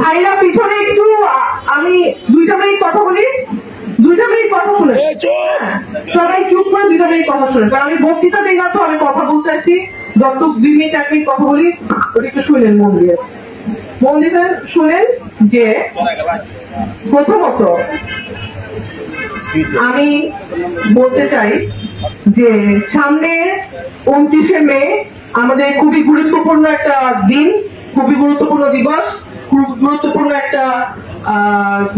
ভাইরা পিছনে একটু, আমি 2 মিনিট কথা বলি, 2 মিনিট কথা শুনে সবাই চুপ করে 2 মিনিট কথা শুনে, কারণ আমি বক্তৃতা দিই না, তো আমি কথা বলতে আসি। যত 2 মিনিট 1 মিনিট কথা বলি, ওটা একটু শুনেন মন দিয়ে, শুনেন। যে প্রথমত আমি বলতে চাই যে সামনে 29শে মে আমাদের খুবই গুরুত্বপূর্ণ একটা দিন, খুবই গুরুত্বপূর্ণ দিবস, খুব গুরুত্বপূর্ণ একটা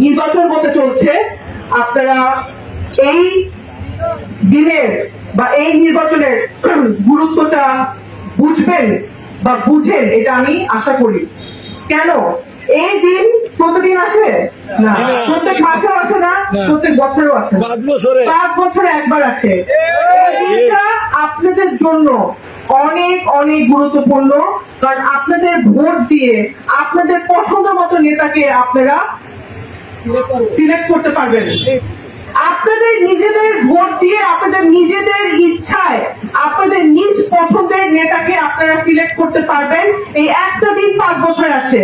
নির্বাচন হতে চলছে। আপনারা এই দিনের বা এই নির্বাচনের গুরুত্বটা বুঝবেন বা বুঝেন, এটা আমি আশা করি। কেন এই দিন প্রতিদিন আসে না, প্রত্যেক মাসেও আসে না, প্রত্যেক বছরেও আসে না, 5 বছরে একবার আসে। এটা আপনাদের জন্য অনেক অনেক গুরুত্বপূর্ণ, কারণ আপনাদের ভোট দিয়ে আপনাদের পছন্দ মতো নেতাকে আপনারা সিলেক্ট করতে পারবেন। আপনাদের নিজেদের ভোট দিয়ে, আপনাদের নিজেদের ইচ্ছায়, আপনাদের নিজ পছন্দের নেতাকে আপনারা সিলেক্ট করতে পারবেন। এই একটা দিন 5 বছর আসে।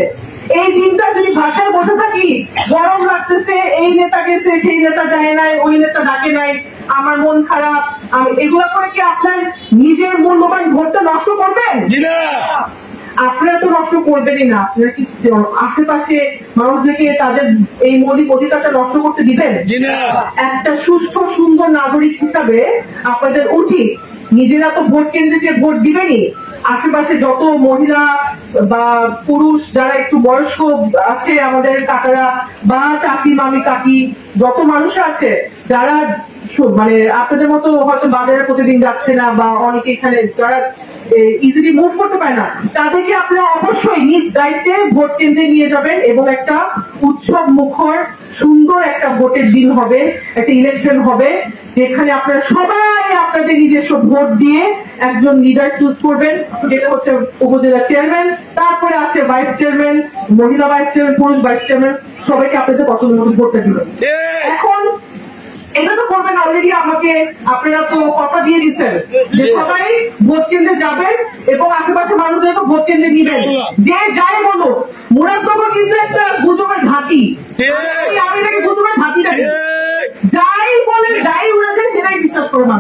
এই দিনটা যদি ভাষায় বসে থাকি, গরম লাগতেছে, এই নেতা গেছে, সেই নেতা যায় নাই, ওই নেতা ডাকে নাই, আমার মন খারাপ, এগুলো করে কি আপনার নিজের মূল্যবান ভোটটা নষ্ট করবেন? আপনারা তো নষ্ট করবেনই না। আপনারা কি আশেপাশে মানুষদেরকে তাদের এই মৌলিক অধিকারটা নষ্ট করতে দিবেন? একটা সুস্থ সুন্দর নাগরিক হিসাবে আপনাদের উচিত, নিজেরা তো ভোট কেন্দ্রে যে ভোট দিবেনই, আশেপাশে যত মহিলা বা পুরুষ যারা একটু বয়স্ক আছে, আমাদের কাকারা বা চাচি মামি কাকি যত মানুষ আছে, যারা মানে আপনাদের মতো হয়তো বাজারে প্রতিদিন যাচ্ছে না, বা অনেকে এখানে যারা ইজিলি মুভ করতে পারে না, তাদেরকে আপনারা অবশ্যই নিজ দায়িত্বে ভোট কেন্দ্রে নিয়ে যাবেন এবং একটা উৎসব মুখর সুন্দর একটা ভোটের দিন হবে, একটা ইলেকশন হবে, যেখানে আপনারা সবাই আপনাদের নিজস্ব ভোট দিয়ে একজন লিডার চুজ করবেন, যেটা হচ্ছে উপজেলা চেয়ারম্যান, তারপরে আছে ভাইস চেয়ারম্যান, মহিলা ভাইস চেয়ারম্যান, পুরুষ ভাইস চেয়ারম্যান, সবাইকে আপনাদের পছন্দ মতো ভোটটা দিবেন। এখন এটা তো করবেন অলরেডি, আমাকে আপনারা তো কথা দিয়ে দিচ্ছেন যে সবাই ভোট কেন্দ্রে যাবেন এবং আশেপাশে মানুষদের তো ভোট কেন্দ্রে নিবেন। যে যাই বলো, মুরাদনগর কিন্তু একটা গুজবের ঘাঁটি, আমি এটাকে গুজবের ঘাঁটি দেখি, যাই বলে যাই উড়েছে সেটাই বিশ্বাস করো না।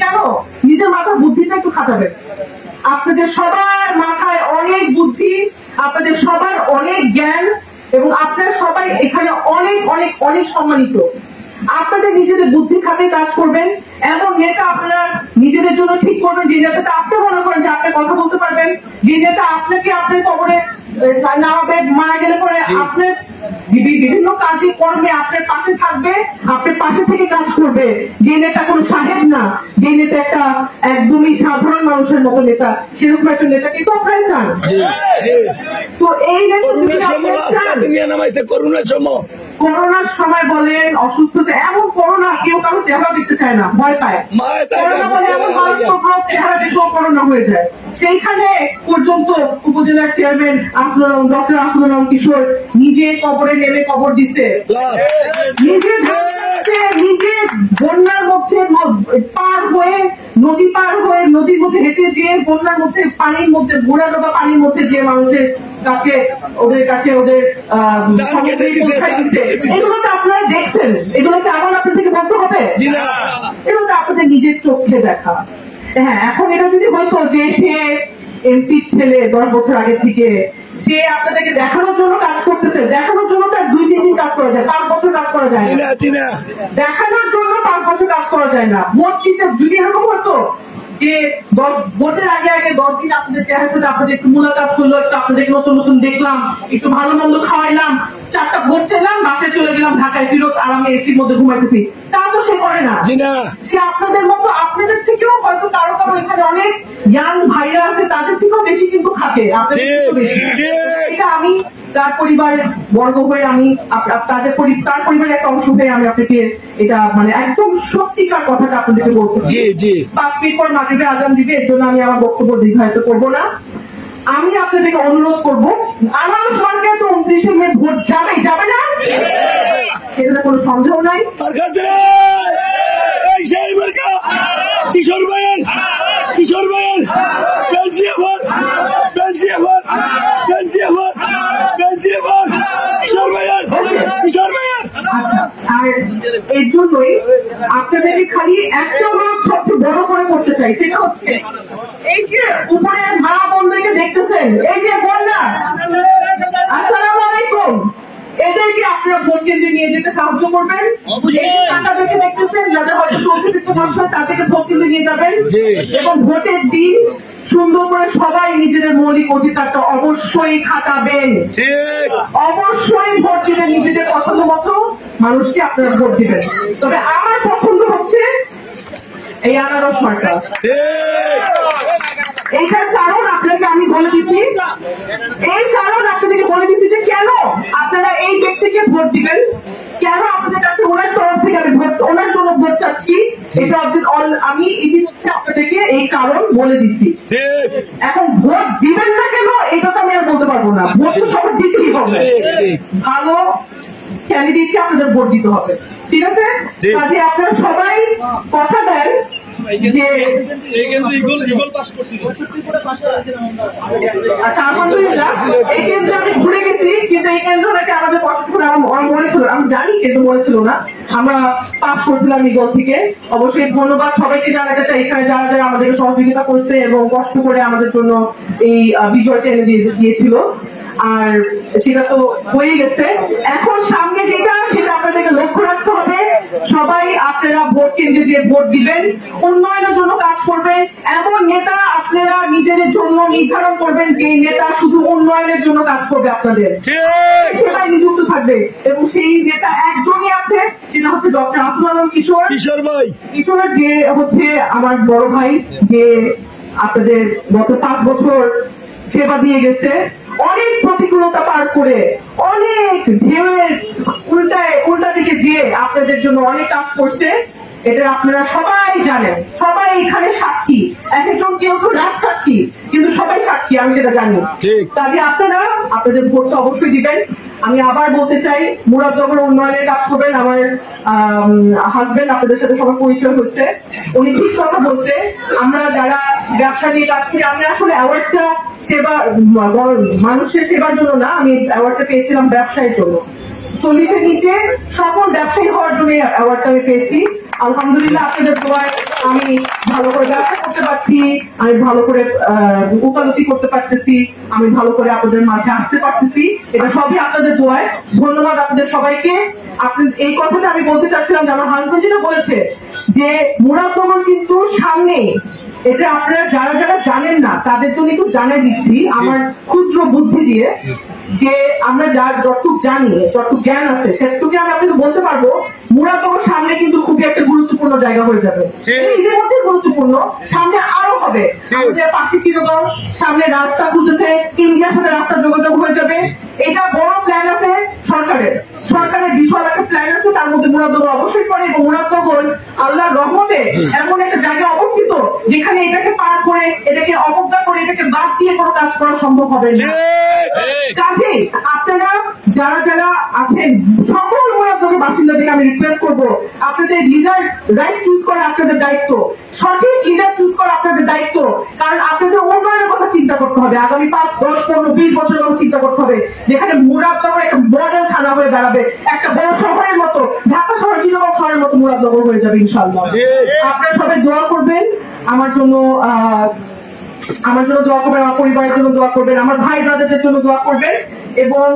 কেন? নিজের মাথার বুদ্ধিটা একটু খাটাবেন। আপনাদের সবার মাথায় অনেক বুদ্ধি, আপনাদের সবার অনেক জ্ঞান, এবং আপনারা সবাই এখানে অনেক অনেক অনেক সম্মানিত। আপনাদের নিজেদের বুদ্ধি খাতে কাজ করবেন, এমন নেতা আপনারা নিজেদের জন্য ঠিক করবেন যে নেতাটা আপনি মনে করেন যে আপনি কথা বলতে পারবেন, যে নেতা আপনাকে আপনার কবরে নামাবে, মারা গেলে পরে আপনার বিভিন্ন কাজে কর্মে আপনার পাশে থাকবে, আপনার পাশে থেকে কাজ করবে, যে নেতা কোনো সাহেব না, যে নেতা একটা একদমই সাধারণ মানুষের মতো নেতা, সেরকম একটা নেতাকে তো আপনারা চান। তো এই নেতা করোনার সময় বলেন, অসুস্থতা, এমন করোনা কেউ কারো চেহারা দেখতে চায় না, ভয় পায়। করোনা বলে এমন মারাত্মক রোগ, চেহারা দেখলেও করোনা হয়ে যায়। সেইখানে পর্যন্ত উপজেলার চেয়ারম্যান ডক্টর আসলুর রহমান কিশোর নিজে কবরে নেমে কবর দিছে, নিজে বন্যার মধ্যে পার হয়ে, নদী পার হয়ে, নদীর মধ্যে হেঁটে যেয়ে, বন্যার মধ্যে পানির মধ্যে ঘোরা ডোবা পানির মধ্যে যে মানুষের কাছে ওদের এগুলো তো আপনারা দেখছেন, এগুলোকে আবার আপনার থেকে বলতে হবে? এগুলো তো আপনাদের নিজের চোখে দেখা। হ্যাঁ, এখন এটা যদি হতো যে সে এমপির ছেলে 10 বছর আগে থেকে, সে আপনাদেরকে দেখানোর জন্য কাজ করতেছে, দেখানোর জন্য তার 2-3 দিন কাজ করা যায়, 5 বছর কাজ করা যায় না। দেখানোর জন্য 5 বছর কাজ করা যায় না। ভোট দিতে যদি এরকম হতো যে ভোটের আগে 10 দিন আপনাদের চেহারার সাথে আপনাদের একটু মুলাকাত হলো, একটু আপনাদের নতুন নতুন দেখলাম, একটু ভালো মন্দ খাওয়াইলাম, 4টা ভোট চাইলাম, বাসায় চলে গেলাম, ঢাকায় ফিরত আরামে এসির মধ্যে ঘুমাইতেছি, তা তো সে করে না। সে আপনাদের মতো, আপনাদের থেকেও হয়তো কারো কারো এখানে অনেক ইয়াং ভাইরা আছে, তাদের থেকেও বেশি কিন্তু খাটে, আপনাদের থেকেও বেশি। এটা আমি তার পরিবারের বর্গ হয়ে, আমি তার পরিবারের একটা অংশ হয়ে আমি আপনাকে এটা মানে একদম সত্যিকার কথাটা আপনাদেরকে বলতেছি। 5 মিনিট পর মাগরিবে আজান দিবে, এর জন্য আমি আমার বক্তব্য দীর্ঘায়িত করবো না। আমি আপনাদেরকে অনুরোধ করবো, আমার সরকার তো 29শে মে ভোট যাবে না, এটাতে কোনো সন্দেহ নাই। কিশোর ভাইয়ের ভোট আর এর জন্যই আপনাদেরকে খালি একটা অনুরোধ সবচেয়ে বড় করে করতে চাই, সেটা হচ্ছে এই যে উপরে মা বোনদেরকে দেখতেছেন, এই যে বোনরা, আসসালামু আলাইকুম, এদেরকে আপনারা ভোট কেন্দ্রে নিয়ে যেতে সাহায্য করবেন। টাকাদেরকে দেখতেছেন, যাদের হয়তো চৌত্রিশ বছর, তাদেরকে ভোট কেন্দ্রে নিয়ে যাবেন এবং ভোটের দিন সুন্দর করে সবাই নিজেদের মৌলিক অধিকারটা অবশ্যই খাটাবেন। অবশ্যই ভোট দিবেন, নিজেদের পছন্দ মতো মানুষকে আপনারা ভোট দিবেন। তবে আমার পছন্দ হচ্ছে এই আনারস মার্কা। এইটার কারণ আপনাকে আমি বলে দিচ্ছি, এই কারণ আপনাদেরকে বলে দিচ্ছি যে কেন আপনারা এই ব্যক্তিকে ভোট দিবেন, কেন আপনাদের কাছে ওনার তরফ থেকে আমি ভোট, ওনার জন্য ভোট চাচ্ছি। এটা আমি ইতিমধ্যে আপনাদেরকে এই কারণ বলে দিচ্ছি। এখন ভোট দিবেন না কেন এটা তো আমি আর বলতে পারবো না, ভোট তো সবার দিতেই হবে, ভালো ক্যান্ডিডেটকে আপনাদের ভোট দিতে হবে, ঠিক আছে? কাজে আপনারা সবাই কথা দেন যে আচ্ছা আলহামদুলিল্লাহ এই কেন্দ্রে আমি ঘুরে গেছি, কিন্তু এই কেন্দ্র থেকে আমাদের আমার মনে ছিল, আমি জানি কিন্তু মনে ছিল না, আমরা পাস করছিলাম ইগল থেকে। অবশ্যই ধন্যবাদ সবাইকে জানাতে চাই এখানে যারা যারা আমাদেরকে সহযোগিতা করছে এবং কষ্ট করে আমাদের জন্য এই বিজয়টা এনে দিয়েছিল। আর সেটা তো হয়ে গেছে, এখন সামনে যেটা সেটা আপনাদেরকে লক্ষ্য রাখতে হবে। সবাই আপনারা ভোট কেন্দ্রে যে ভোট দিবেন, উন্নয়নের জন্য কাজ করবেন, এমন নেতা আপনারা নিজেদের জন্য নির্ধারণ করবেন যে নেতা শুধু উন্নয়নের জন্য কাজ করবে, আপনাদের সেটাই নিযুক্ত থাকবে। এবং সেই নেতা একজনই আছে, সেটা হচ্ছে ডক্টর আসল আলম কিশোর ভাই। কিশোর যে হচ্ছে আমার বড় ভাই, যে আপনাদের গত 5 বছর সেবা দিয়ে গেছে, অনেক প্রতিকূলতা পার করে, অনেক ঢেউয়ের উল্টা দিকে যেয়ে আপনাদের জন্য অনেক কাজ করছে। এটা আপনারা সবাই জানেন, সবাই এখানে সাক্ষী, এক একজন কেউ কেউ রাত সাক্ষী, কিন্তু সবাই সাক্ষী, আমি সেটা জানি। কাজে আপনারা আপনাদের ভোটটা অবশ্যই দিবেন। আমি আবার বলতে চাই, মুরাদনগর উন্নয়নের কাজ করবেন। আমার হাজবেন্ড আপনাদের সাথে সবার পরিচয় হচ্ছে, উনি ঠিক কথা বলছে। আমরা যারা ব্যবসা নিয়ে কাজ করি, আমি আসলে অ্যাওয়ার্ডটা সেবা মানুষের সেবার জন্য না, আমি অ্যাওয়ার্ডটা পেয়েছিলাম ব্যবসায়ের জন্য। 40-এর নিচে সফল ব্যবসায়ী হওয়ার জন্য অ্যাওয়ার্ডটা আমি পেয়েছি। আলহামদুলিল্লাহ আপনাদের দোয়ায় আমি ভালো করে ব্যবসা করতে পারছি, আমি ভালো করে উন্নতি করতে পারতেছি, আমি ভালো করে আপনাদের মাঝে আসতে পারতেছি, এটা সবই আপনাদের দোয়ায়। ধন্যবাদ আপনাদের সবাইকে। এই কথাটা আমি বলতে চাচ্ছিলাম যে আমার হাজবেন্ড যেটা বলেছে যে মুরাদনগর কিন্তু সামনে, এটা আপনারা যারা যারা জানেন না তাদের জন্য একটু জানিয়ে দিচ্ছি আমার ক্ষুদ্র বুদ্ধি দিয়ে, যে আমরা যার যতটুকু জানি, যতটুকু জ্ঞান আছে সেটুকু আমি আপনাকে বলতে পারবো। মুরাদনগর সামনে কিন্তু খুবই একটা গুরুত্বপূর্ণ জায়গা হয়ে যাবে, এদের মধ্যে গুরুত্বপূর্ণ, সামনে আরো হবে। আমাদের পাশে চিরগঞ্জ, সামনে রাস্তা খুলতেছে, ইন্ডিয়ার সাথে রাস্তার যোগাযোগ হয়ে যাবে। এটা বড় প্ল্যান আছে সরকারের বিশাল একটা প্ল্যান আছে, তার মধ্যে মুরাদনগর অবশ্যই পড়ে। এবং মুরাদনগর আল্লাহর রহমতে এমন একটা জায়গায় অবস্থিত যেখানে এটাকে পার করে, এটাকে অবজ্ঞা করে, এটাকে বাদ দিয়ে কোনো কাজ করা সম্ভব হবে না। কাজেই আপনারা যারা যারা আছেন, সকল মুরাদনগর বাসিন্দাদেরকে আমি রিকোয়েস্ট করবো, আপনাদের লিডার রাইট চুজ করা আপনাদের দায়িত্ব, সঠিক লিডার চুজ করা আপনাদের দায়িত্ব। কারণ আপনাদের উন্নয়নের কথা চিন্তা করতে হবে, আগামী 5, 10, 15, 20 বছরের কথা চিন্তা করতে হবে, যেখানে মুরাদনগর একটা মডেল থানা হয়ে দাঁড়াবে, একটা বড় শহরের মতো, ঢাকা শহর, চিটাগং শহরের মতো মুরাদনগর হয়ে যাবে ইনশাআল্লাহ। আপনারা সবাই দোয়া করবেন আমার জন্য দোয়া করবেন, আমার পরিবারের জন্য দোয়া করবেন, আমার ভাই ব্রাদারদের জন্য দোয়া করবেন। এবং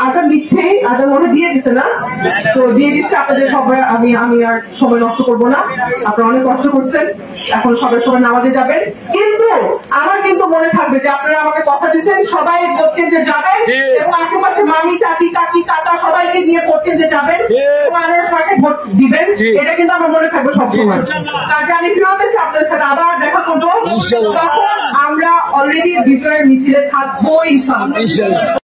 আদান দিচ্ছে, আদান মনে দিয়ে দিচ্ছে না, তো দিয়ে দিচ্ছে আপনাদের সবাই। আমি আর সময় নষ্ট করবো না, আপনারা অনেক কষ্ট করছেন, এখন সবাই নামাজে যাবেন। কিন্তু আমার কিন্তু মনে থাকবে যে আপনারা আমাকে কথা দিচ্ছেন সবাই ভোট কেন্দ্রে যাবেন এবং আশেপাশে মামি, চাচি, কাকি, কাকা সবাইকে নিয়ে ভোট কেন্দ্রে যাবেন এবং আনারস মার্কে ভোট দিবেন। এটা কিন্তু আমার মনে থাকবে সবসময়। কাজে আমি ফিরত এসে আপনাদের সাথে আবার দেখা করবো, তখন আমরা অলরেডি বিজয়ের মিছিলে থাকবো ইনশাআল্লাহ।